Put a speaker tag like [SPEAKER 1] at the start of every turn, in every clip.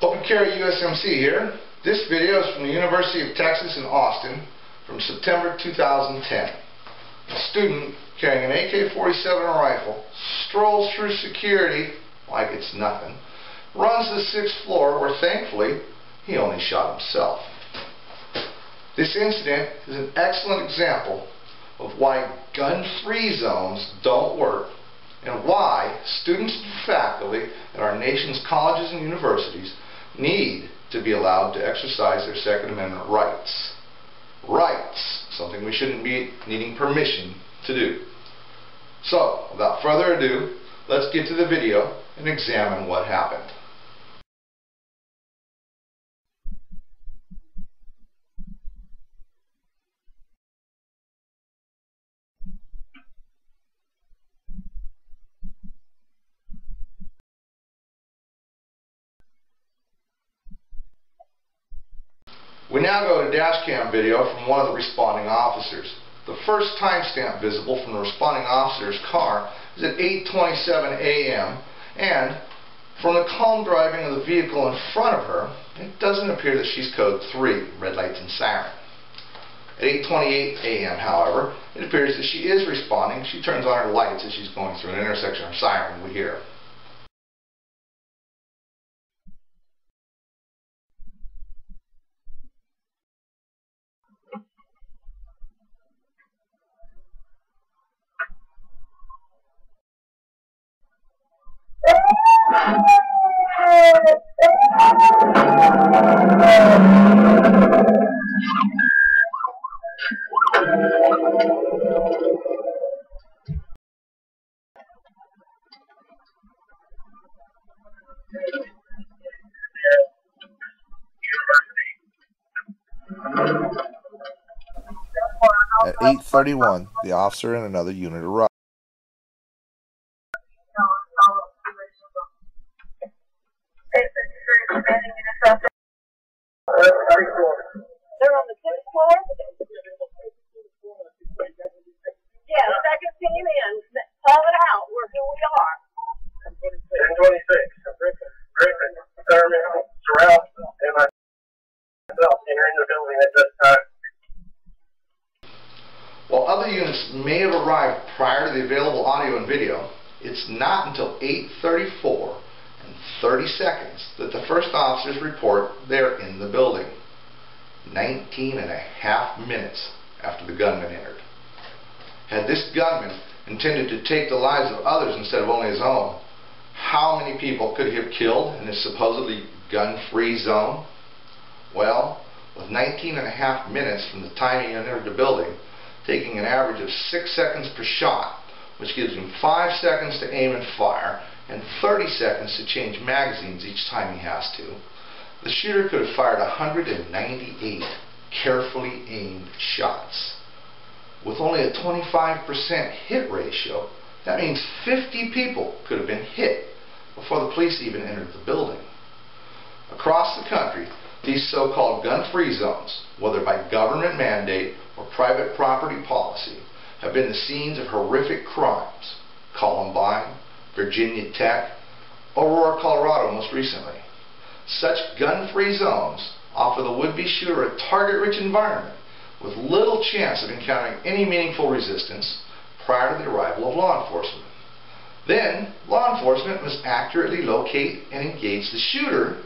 [SPEAKER 1] Open Carry USMC here. This video is from the University of Texas in Austin from September 2010. A student carrying an AK-47 rifle strolls through security like it's nothing, runs to the 6th floor where thankfully he only shot himself. This incident is an excellent example of why gun-free zones don't work and why students and faculty at our nation's colleges and universities need to be allowed to exercise their Second Amendment rights. Rights, something we shouldn't be needing permission to do. So, without further ado, let's get to the video and examine what happened. We now go to dash cam video from one of the responding officers. The first timestamp visible from the responding officer's car is at 8:27 a.m. and from the calm driving of the vehicle in front of her, it doesn't appear that she's code 3, red lights and siren. At 8:28 a.m. however, it appears that she is responding. She turns on her lights as she's going through an intersection. Her siren we hear.
[SPEAKER 2] At 8:31, the officer and another unit arrived.
[SPEAKER 3] They're on the 10th floor? Yeah, second team in. Call it out. We're who we are.
[SPEAKER 4] 1026. Griffin, Thurman, Sorrell, and myself entering the building at this time.
[SPEAKER 1] While other units may have arrived prior to the available audio and video, it's not until 8:34 and 30 seconds that the first officers report they're in the building. 19 and a half minutes after the gunman entered. Had this gunman intended to take the lives of others instead of only his own, how many people could he have killed in this supposedly gun-free zone? Well, with 19 and a half minutes from the time he entered the building, taking an average of 6 seconds per shot, which gives him 5 seconds to aim and fire, and 30 seconds to change magazines each time he has to, the shooter could have fired 198 carefully aimed shots. With only a 25% hit ratio, that means 50 people could have been hit before the police even entered the building. Across the country, these so-called gun-free zones, whether by government mandate or private property policy, have been the scenes of horrific crimes. Columbine, Virginia Tech, Aurora, Colorado most recently. Such gun-free zones offer the would-be shooter a target-rich environment with little chance of encountering any meaningful resistance prior to the arrival of law enforcement. Then, law enforcement must accurately locate and engage the shooter,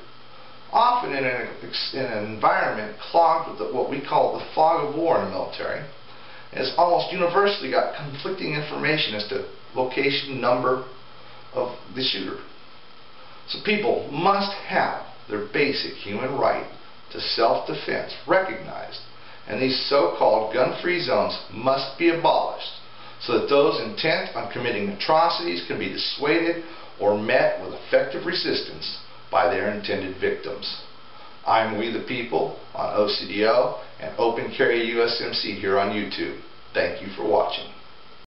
[SPEAKER 1] often in an environment clogged with what we call the fog of war in the military, and has almost universally got conflicting information as to location, number of the shooter. So people must have their basic human right to self-defense recognized, and these so-called gun-free zones must be abolished so that those intent on committing atrocities can be dissuaded or met with effective resistance by their intended victims. I'm We the People on OCDO and Open Carry USMC here on YouTube. Thank you for watching.